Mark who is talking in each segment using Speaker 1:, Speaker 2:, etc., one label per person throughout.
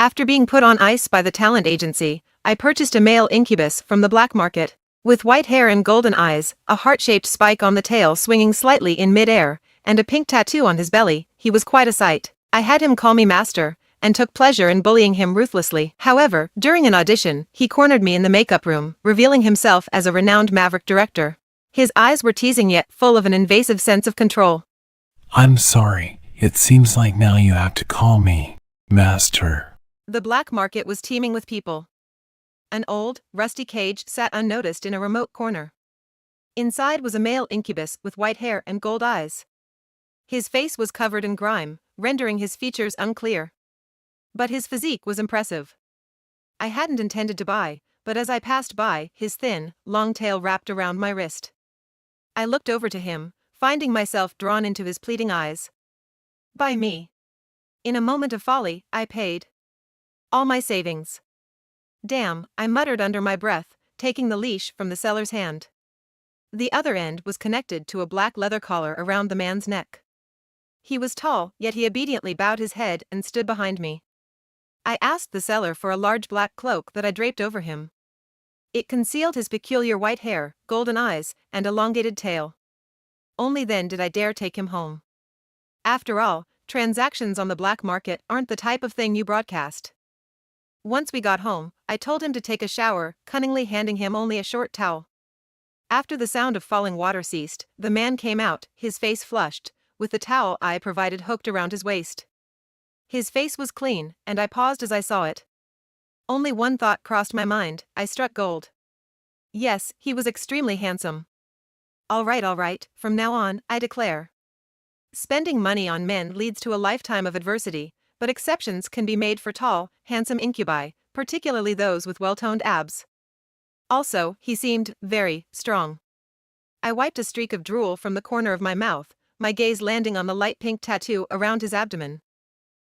Speaker 1: After being put on ice by the talent agency, I purchased a male incubus from the black market. With white hair and golden eyes, a heart-shaped spike on the tail swinging slightly in mid-air, and a pink tattoo on his belly, he was quite a sight. I had him call me master, and took pleasure in bullying him ruthlessly. However, during an audition, he cornered me in the makeup room, revealing himself as a renowned maverick director. His eyes were teasing yet full of an invasive sense of control.
Speaker 2: I'm sorry, it seems like now you have to call me master.
Speaker 1: The black market was teeming with people. An old, rusty cage sat unnoticed in a remote corner. Inside was a male incubus with white hair and gold eyes. His face was covered in grime, rendering his features unclear. But his physique was impressive. I hadn't intended to buy, but as I passed by, his thin, long tail wrapped around my wrist. I looked over to him, finding myself drawn into his pleading eyes. Buy me. In a moment of folly, I paid all my savings. Damn, I muttered under my breath, taking the leash from the seller's hand. The other end was connected to a black leather collar around the man's neck. He was tall, yet he obediently bowed his head and stood behind me. I asked the seller for a large black cloak that I draped over him. It concealed his peculiar white hair, golden eyes, and elongated tail. Only then did I dare take him home. After all, transactions on the black market aren't the type of thing you broadcast. Once we got home, I told him to take a shower, cunningly handing him only a short towel. After the sound of falling water ceased, the man came out, his face flushed, with the towel I provided hooked around his waist. His face was clean, and I paused as I saw it. Only one thought crossed my mind: I struck gold. Yes, he was extremely handsome. All right, from now on, I declare. Spending money on men leads to a lifetime of adversity, but exceptions can be made for tall, handsome incubi, particularly those with well-toned abs. Also, he seemed very strong. I wiped a streak of drool from the corner of my mouth, my gaze landing on the light pink tattoo around his abdomen.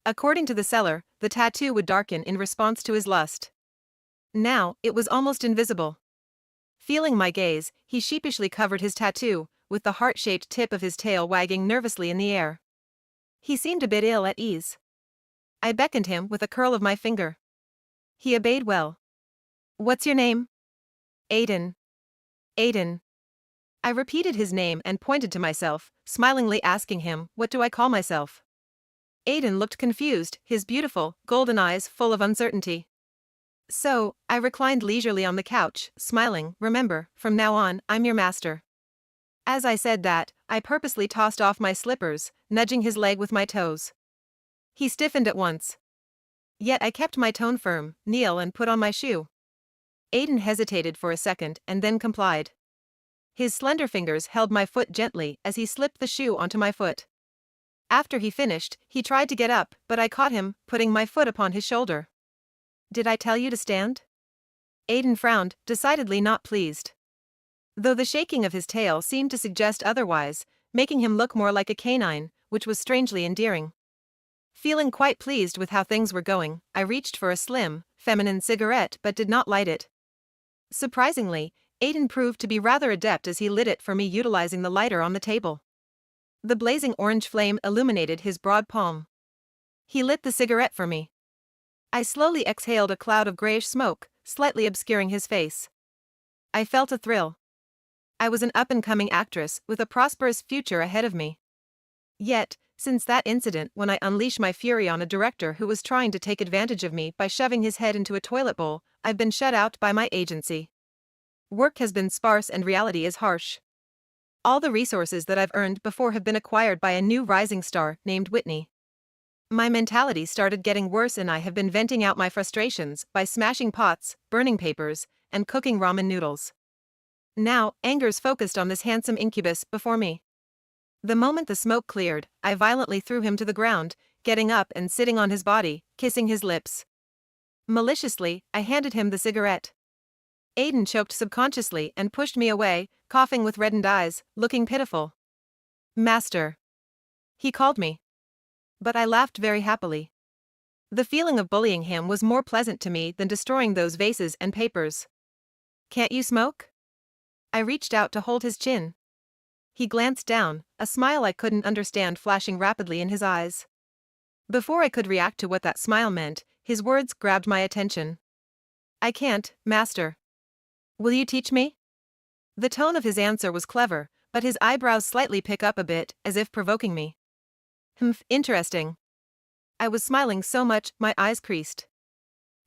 Speaker 1: According to the seller, the tattoo would darken in response to his lust. Now, it was almost invisible. Feeling my gaze, he sheepishly covered his tattoo, with the heart-shaped tip of his tail wagging nervously in the air. He seemed a bit ill at ease. I beckoned him with a curl of my finger. He obeyed well. What's your name? Aiden. Aiden. I repeated his name and pointed to myself, smilingly asking him, what do I call myself? Aiden looked confused, his beautiful, golden eyes full of uncertainty. So, I reclined leisurely on the couch, smiling. Remember, from now on, I'm your master. As I said that, I purposely tossed off my slippers, nudging his leg with my toes. He stiffened at once. Yet I kept my tone firm, kneel and put on my shoe. Aiden hesitated for a second and then complied. His slender fingers held my foot gently as he slipped the shoe onto my foot. After he finished, he tried to get up, but I caught him, putting my foot upon his shoulder. Did I tell you to stand? Aiden frowned, decidedly not pleased. Though the shaking of his tail seemed to suggest otherwise, making him look more like a canine, which was strangely endearing. Feeling quite pleased with how things were going, I reached for a slim, feminine cigarette but did not light it. Surprisingly, Aiden proved to be rather adept as he lit it for me, utilizing the lighter on the table. The blazing orange flame illuminated his broad palm. He lit the cigarette for me. I slowly exhaled a cloud of grayish smoke, slightly obscuring his face. I felt a thrill. I was an up-and-coming actress with a prosperous future ahead of me. Yet, since that incident when I unleashed my fury on a director who was trying to take advantage of me by shoving his head into a toilet bowl, I've been shut out by my agency. Work has been sparse and reality is harsh. All the resources that I've earned before have been acquired by a new rising star named Whitney. My mentality started getting worse and I have been venting out my frustrations by smashing pots, burning papers, and cooking ramen noodles. Now, anger's focused on this handsome incubus before me. The moment the smoke cleared, I violently threw him to the ground, getting up and sitting on his body, kissing his lips. Maliciously, I handed him the cigarette. Aiden choked subconsciously and pushed me away, coughing with reddened eyes, looking pitiful. Master. He called me. But I laughed very happily. The feeling of bullying him was more pleasant to me than destroying those vases and papers. Can't you smoke? I reached out to hold his chin. He glanced down, a smile I couldn't understand flashing rapidly in his eyes. Before I could react to what that smile meant, His words grabbed my attention. I can't, master. Will you teach me? The tone of his answer was clever, but his eyebrows slightly pick up a bit, as if provoking me. Interesting. I was smiling so much, my eyes creased.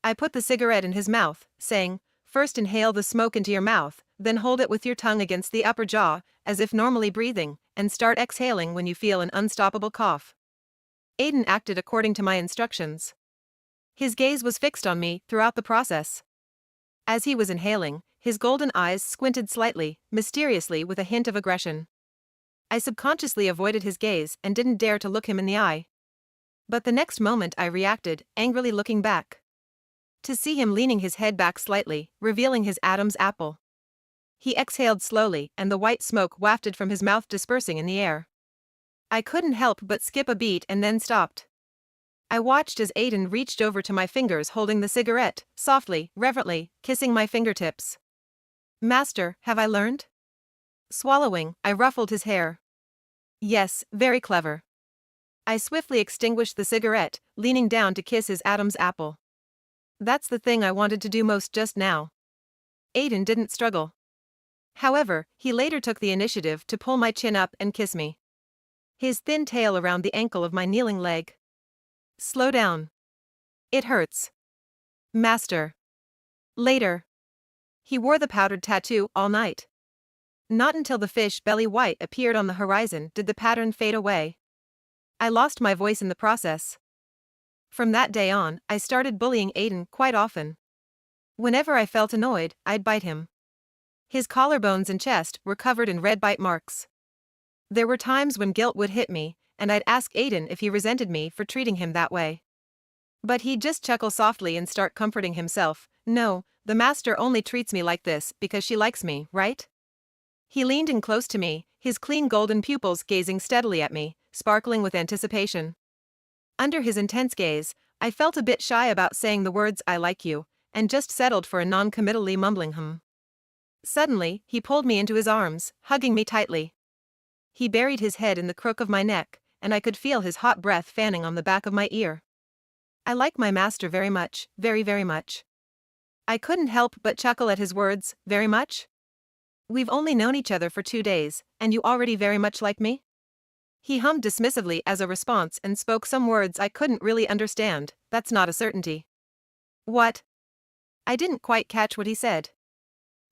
Speaker 1: I put the cigarette in his mouth, saying, first inhale the smoke into your mouth, then hold it with your tongue against the upper jaw, as if normally breathing, and start exhaling when you feel an unstoppable cough. Aiden acted according to my instructions. His gaze was fixed on me throughout the process. As he was inhaling, his golden eyes squinted slightly, mysteriously with a hint of aggression. I subconsciously avoided his gaze and didn't dare to look him in the eye. But the next moment I reacted, angrily looking back. To see him leaning his head back slightly, revealing his Adam's apple. He exhaled slowly and the white smoke wafted from his mouth dispersing in the air. I couldn't help but skip a beat and then stopped. I watched as Aiden reached over to my fingers holding the cigarette, softly, reverently, kissing my fingertips. Master, have I learned? Swallowing, I ruffled his hair. Yes, very clever. I swiftly extinguished the cigarette, leaning down to kiss his Adam's apple. That's the thing I wanted to do most just now. Aiden didn't struggle. However, he later took the initiative to pull my chin up and kiss me. His thin tail around the ankle of my kneeling leg. Slow down. It hurts. Master. Later. He wore the powdered tattoo all night. Not until the fish belly white appeared on the horizon did the pattern fade away. I lost my voice in the process. From that day on, I started bullying Aiden quite often. Whenever I felt annoyed, I'd bite him. His collarbones and chest were covered in red bite marks. There were times when guilt would hit me, and I'd ask Aiden if he resented me for treating him that way. But he'd just chuckle softly and start comforting himself. No, the master only treats me like this because she likes me, right? He leaned in close to me, his clean golden pupils gazing steadily at me, sparkling with anticipation. Under his intense gaze, I felt a bit shy about saying the words "I like you," and just settled for a non-committally mumbling Suddenly, he pulled me into his arms, hugging me tightly. He buried his head in the crook of my neck, and I could feel his hot breath fanning on the back of my ear. I like my master very much, very, very much. I couldn't help but chuckle at his words, very much? We've only known each other for 2 days, and you already very much like me? He hummed dismissively as a response and spoke some words I couldn't really understand. That's not a certainty. What? I didn't quite catch what he said.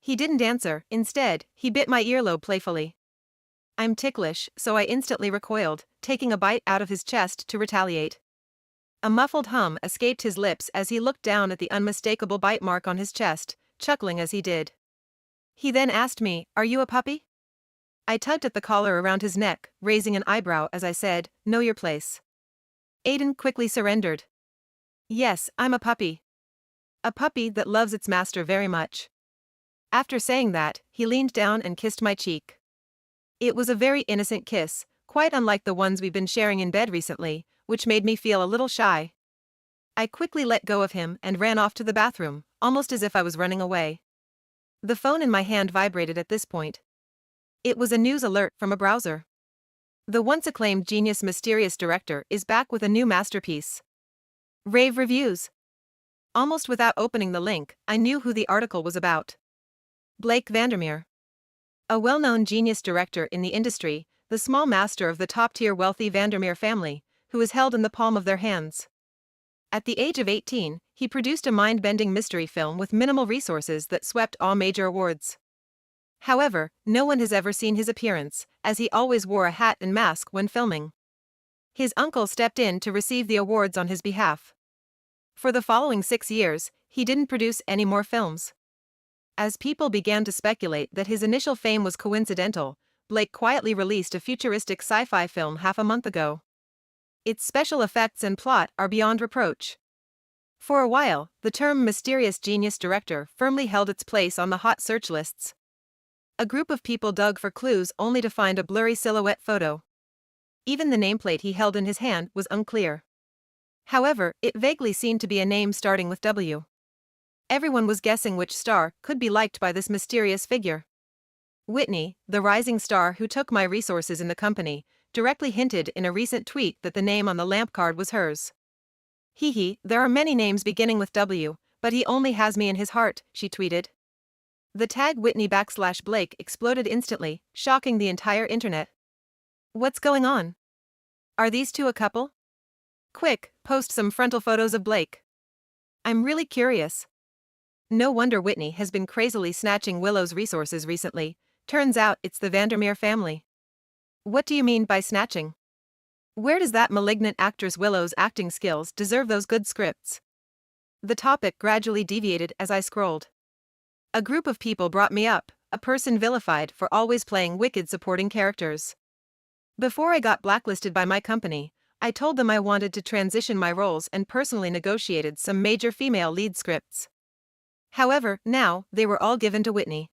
Speaker 1: He didn't answer, instead, he bit my earlobe playfully. I'm ticklish, so I instantly recoiled, taking a bite out of his chest to retaliate. A muffled hum escaped his lips as he looked down at the unmistakable bite mark on his chest, chuckling as he did. He then asked me, "Are you a puppy?" I tugged at the collar around his neck, raising an eyebrow as I said, "Know your place." Aiden quickly surrendered. Yes, I'm a puppy. A puppy that loves its master very much. After saying that, he leaned down and kissed my cheek. It was a very innocent kiss, quite unlike the ones we've been sharing in bed recently, which made me feel a little shy. I quickly let go of him and ran off to the bathroom, almost as if I was running away. The phone in my hand vibrated at this point. It was a news alert from a browser. The once acclaimed genius mysterious director is back with a new masterpiece. Rave reviews. Almost without opening the link, I knew who the article was about. Blake Vandermeer. A well-known genius director in the industry, the small master of the top-tier wealthy Vandermeer family, who is held in the palm of their hands. At the age of 18, he produced a mind-bending mystery film with minimal resources that swept all major awards. However, no one has ever seen his appearance, as he always wore a hat and mask when filming. His uncle stepped in to receive the awards on his behalf. For the following 6 years, he didn't produce any more films. As people began to speculate that his initial fame was coincidental, Blake quietly released a futuristic sci-fi film half a month ago. Its special effects and plot are beyond reproach. For a while, the term mysterious genius director firmly held its place on the hot search lists. A group of people dug for clues only to find a blurry silhouette photo. Even the nameplate he held in his hand was unclear. However, it vaguely seemed to be a name starting with W. Everyone was guessing which star could be liked by this mysterious figure. Whitney, the rising star who took my resources in the company, directly hinted in a recent tweet that the name on the lamp card was hers. Hee hee, there are many names beginning with W, but he only has me in his heart, she tweeted. The tag Whitney /Blake exploded instantly, shocking the entire internet. What's going on? Are these two a couple? Quick, post some frontal photos of Blake. I'm really curious. No wonder Whitney has been crazily snatching Willow's resources recently. Turns out it's the Vandermeer family. What do you mean by snatching? Where does that malignant actress Willow's acting skills deserve those good scripts? The topic gradually deviated as I scrolled. A group of people brought me up, a person vilified for always playing wicked supporting characters. Before I got blacklisted by my company, I told them I wanted to transition my roles and personally negotiated some major female lead scripts. However, now, they were all given to Whitney.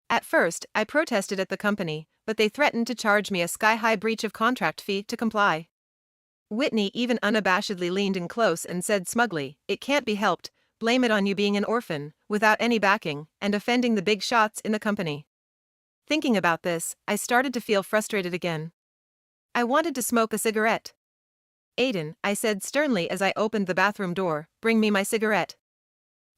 Speaker 1: At first, I protested at the company, but they threatened to charge me a sky-high breach of contract fee to comply. Whitney even unabashedly leaned in close and said smugly, "It can't be helped, blame it on you being an orphan," without any backing, and offending the big shots in the company. Thinking about this, I started to feel frustrated again. I wanted to smoke a cigarette. "Aiden," I said sternly as I opened the bathroom door, "bring me my cigarette."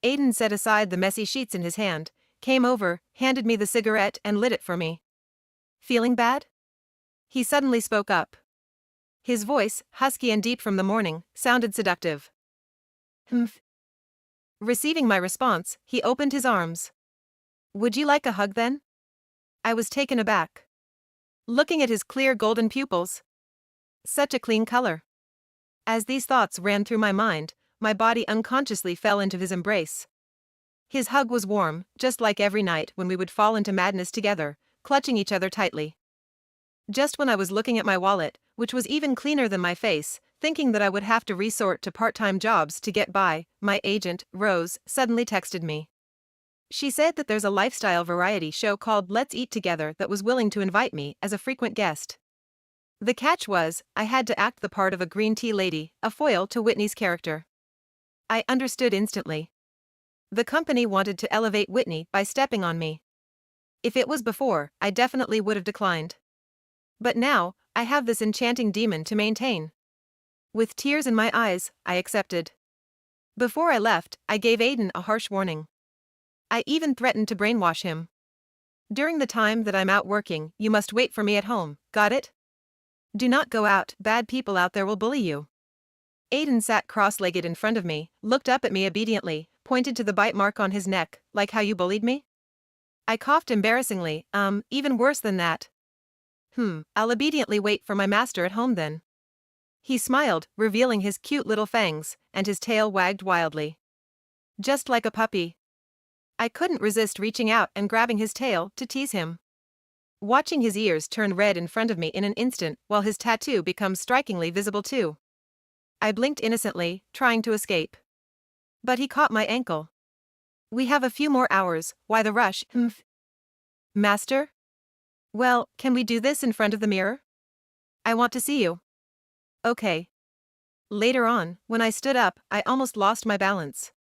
Speaker 1: Aiden set aside the messy sheets in his hand, came over, handed me the cigarette and lit it for me. "Feeling bad?" He suddenly spoke up. His voice, husky and deep from the morning, sounded seductive. "Humph." Receiving my response, he opened his arms. "Would you like a hug then?" I was taken aback. Looking at his clear golden pupils. Such a clean color. As these thoughts ran through my mind, my body unconsciously fell into his embrace. His hug was warm, just like every night when we would fall into madness together, clutching each other tightly. Just when I was looking at my wallet, which was even cleaner than my face, thinking that I would have to resort to part-time jobs to get by, my agent, Rose, suddenly texted me. She said that there's a lifestyle variety show called Let's Eat Together that was willing to invite me as a frequent guest. The catch was, I had to act the part of a green tea lady, a foil to Whitney's character. I understood instantly. The company wanted to elevate Whitney by stepping on me. If it was before, I definitely would have declined. But now, I have this enchanting demon to maintain. With tears in my eyes, I accepted. Before I left, I gave Aiden a harsh warning. I even threatened to brainwash him. "During the time that I'm out working, you must wait for me at home, got it? Do not go out, bad people out there will bully you." Aiden sat cross-legged in front of me, looked up at me obediently, pointed to the bite mark on his neck, "Like how you bullied me?" I coughed embarrassingly, even worse than that." I'll obediently wait for my master at home then." He smiled, revealing his cute little fangs, and his tail wagged wildly. Just like a puppy. I couldn't resist reaching out and grabbing his tail to tease him. Watching his ears turn red in front of me in an instant while his tattoo becomes strikingly visible too. I blinked innocently, trying to escape. But he caught my ankle. "We have a few more hours, why the rush, Master? Well, can we do this in front of the mirror? I want to see you." "Okay." Later on, when I stood up, I almost lost my balance.